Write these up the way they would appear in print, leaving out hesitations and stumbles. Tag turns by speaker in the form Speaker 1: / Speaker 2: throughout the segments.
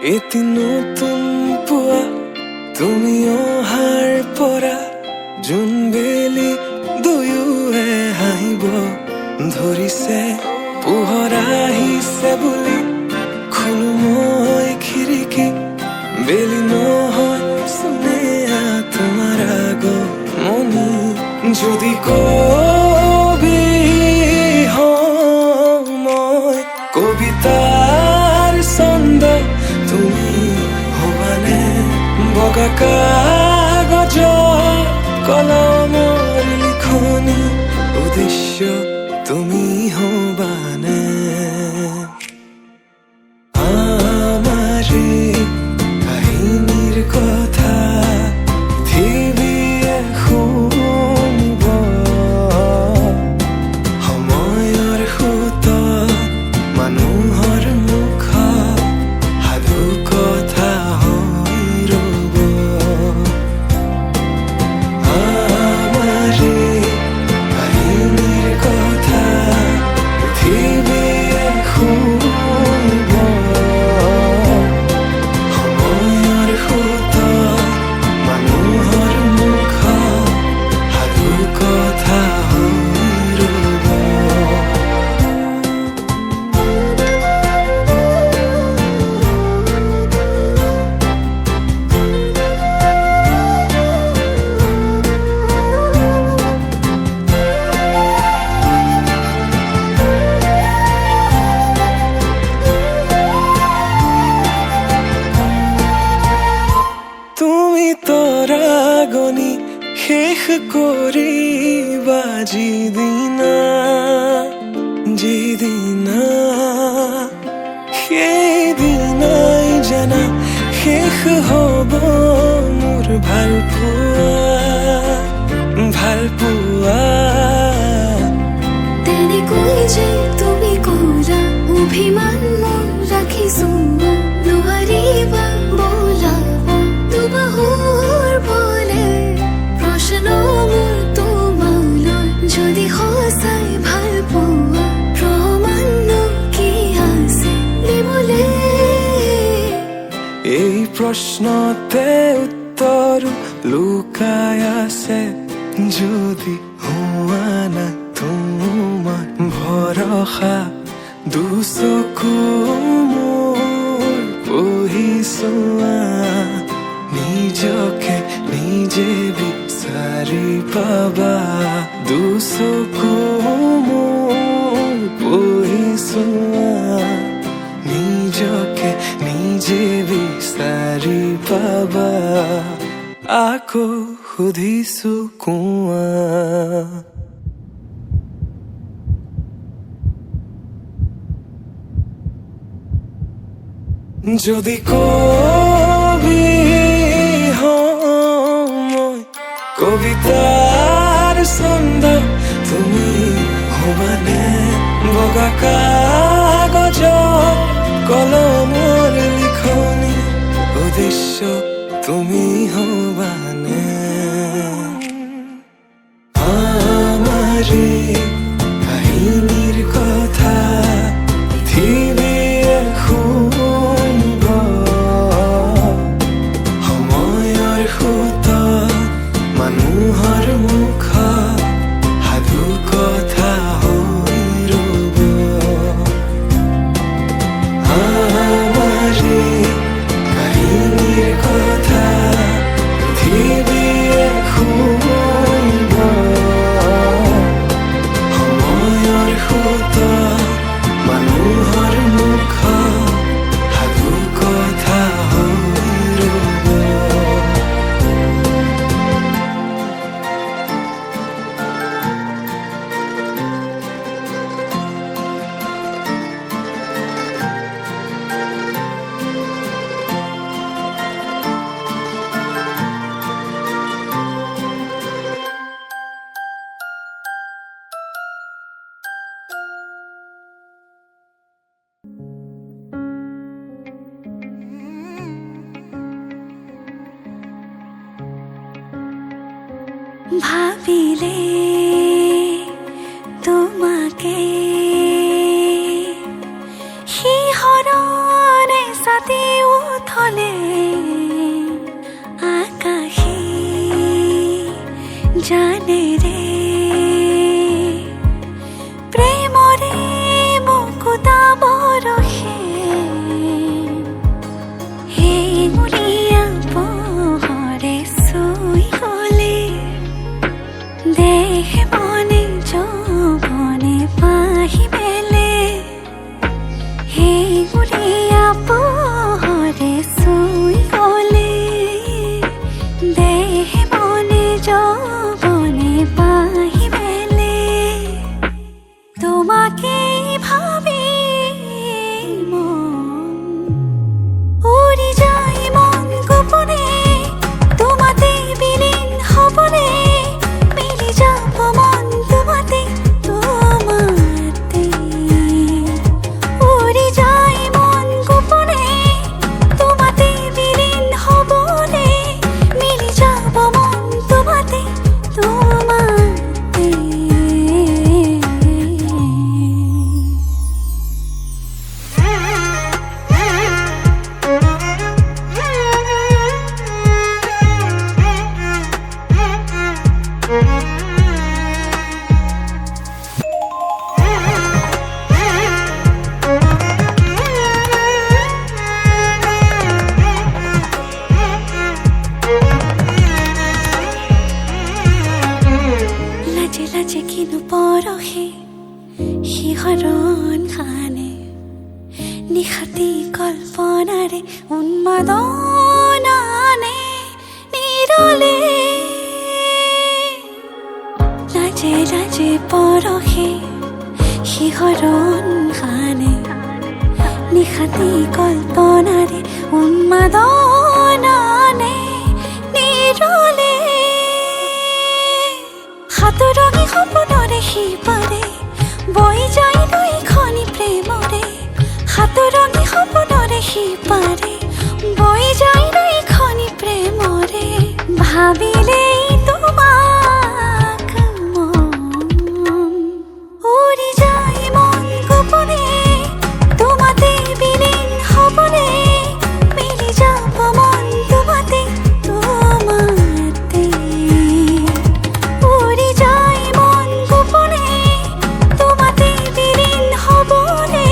Speaker 1: এটি নতুন পুৱা তুমি অহাৰ পৰা জোনবেলি দুয়োৱে হাঁহিব ধৰিছে। পোহৰ আহিছে বুলি খোলো মই খিৰিকী, বেলি নহয় চোনে তোমাৰ আগমনি। যদি কবি হওঁ মই কবিতাৰ ছন্দ, তুমি হবানে বগা কাগজৰ কলমৰ লিখনি, উদ্দেশ্য তুমি হবানে? আমাৰে কাহিনীৰ কথা পৃথিৱীয়ে শুনিব, সময়ৰ সোঁতত মানুহৰ মুখত সাধু কথা হৈ ৰ'ব। আমাৰে কাহিনীৰ কথা পৃথিৱীয়ে শুনিব, সময়ৰ সোঁতত মানুহৰ মুখত সাধু কথা হৈ ৰ'ব। তুমি তৰাগনি শেষ কৰিবা যিদিনা, সেইদিনাই জানা শেষ হ'ব মোৰ ভাল পোৱা।
Speaker 2: তেনেকৈ যে তুমি কৰা অভিমান মোৰ ৰাখিছো, নোৱাৰিবা বোলাব দুবাহুৰ বলে প্ৰশ্ন মোৰ তোমালৈ। যদি সঁচাই ভাল পোৱা প্ৰমাণনো কি আছে দিবলে?
Speaker 1: এই প্ৰশ্নতে উত্তৰ লুকাই আছে, যদি হোৱা না তোমাৰ ভৰসা। দুচকু মোৰ পঢ়িছোৱা, নিজকে নিজে বিচাৰি পাবা। দুচকু মোৰ পঢ়িছোৱা, নিজকে নিজে বিচাৰি পাবা। আকৌ সুধিছো কোৱা, যদি কবি হওঁ মই কবিতাৰ ছন্দ, তুমি হবানে বগা কাগজৰ কলমৰ লিখনি, উদ্দেশ্য তুমি হবানে? আমাৰে কাহিনীৰ কথা পৃথিৱীয়ে শুনিব, সময়ৰ সোঁতত মানুহৰ মুখত সাধু কথা হৈ ৰ'ব। আমাৰে কাহিনীৰ কথা পৃথিৱীয়ে শুনিব, সময়ৰ সোঁতত মানুহৰ মুখত সাধু কথা হৈ ৰ'ব।
Speaker 2: ভাবিলে তোমাকে শিহৰণে ছাতি মনেৰে প্ৰেমৰে মুকুতা বৰষে সেই মুৰিয়া পোহৰে চুই গলে দেহে মনে যৌৱনে পাহি মেলে সেই মুৰিয়া পোহৰে চুই গলে দেহে মনে যৌৱনে পাহি মেলে তোমাকে ভাবি মন উৰি যায় মন গোপনে তোমাতে বিলীন হবনে মিলি যাব মন তোমাতে তোমাতে উৰি যায় মন গোপনে তোমাতে বিলীন হবনে মিলি যাব মন তোমাতে তোমাতে লাজে লাজে কিনো পৰহে শিহৰণ খানে নিশাতি কল্পনাৰে উন্মাদনানে নিৰলে লাজে লাজে পৰহে শিহৰণ খানে নিশাতি কল্পনাৰে উন্মাদনানে নিৰলে সাতৰঙী সপোনৰে সিপাৰে বৈ যায় দুইখনি প্ৰেমৰে সাতৰঙী সপোনৰে সিপাৰে বৈ যায় দুইখনি প্ৰেমৰে ভাবিলেই তোমাক মন উৰি যায় মন গোপনে তোমাতে বিলীন হবনে মিলি যাব মন তোমাতে তোমাতে উৰি যায় মন গোপনে তোমাতে বিলীন হবনে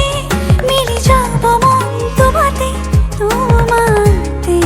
Speaker 2: মিলি যাব মন তোমাতে তোমাতে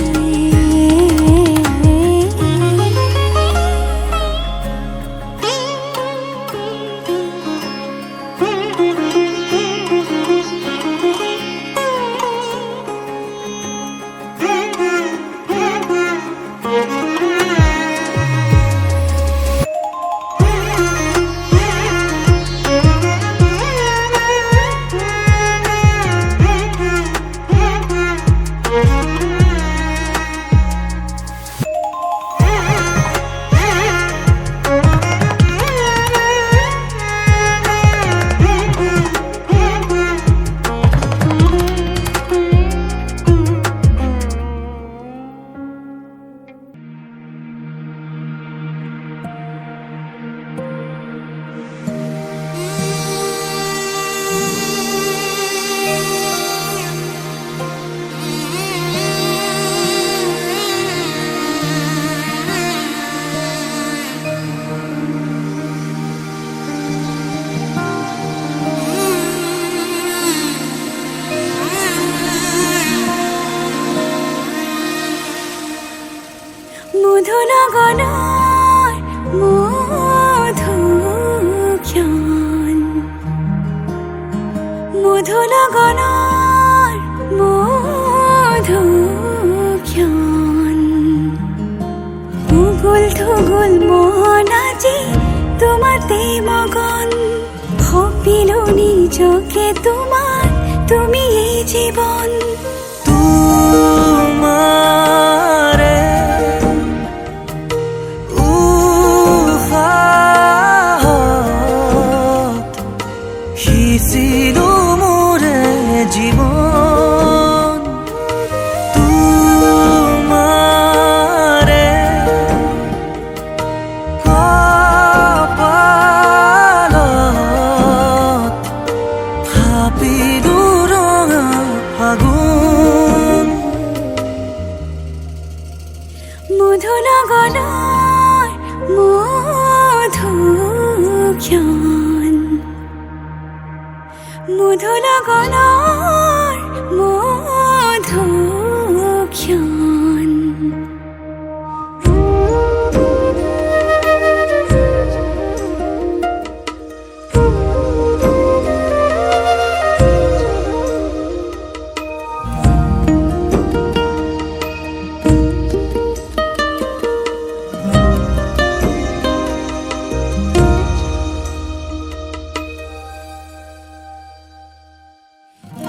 Speaker 2: মধুনগনৰ মধুক্ষণ মধুনগনৰ মধুক্ষণ উগুল থুগুল মন আজি তোমাতে মগন ভাবিলো নিজকে তোমাৰ তুমি এই জীৱন
Speaker 1: তোমারে উফাহত সিঁচিলো মোৰে জীৱন তোমাৰে কপালত ভাবিলো ৰঙা ফাগুন
Speaker 2: গগনৰ মধুক্ষণ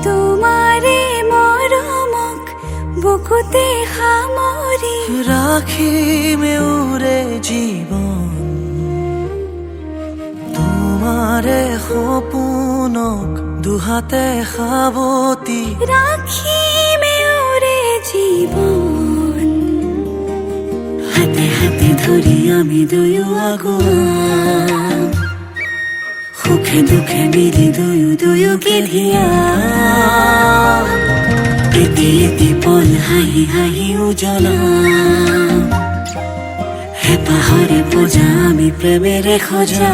Speaker 2: তোমাৰে মৰমক বুকুতে সামৰি
Speaker 1: রাখিমে উরে জীবন তোমারে সপোনক দুহাতে সাৱটি
Speaker 2: ৰাখিমে ওৰে জীৱন হাতে হাতে ধৰি আমি দুয়ো আগুৱা সুখে দুখে মিলি দুয়োকে ধিয়া এটি এটি পল হাঁহি হাঁহি উজ্বলা হেঁপাহৰে পূজা আমি প্ৰেমেৰে সজা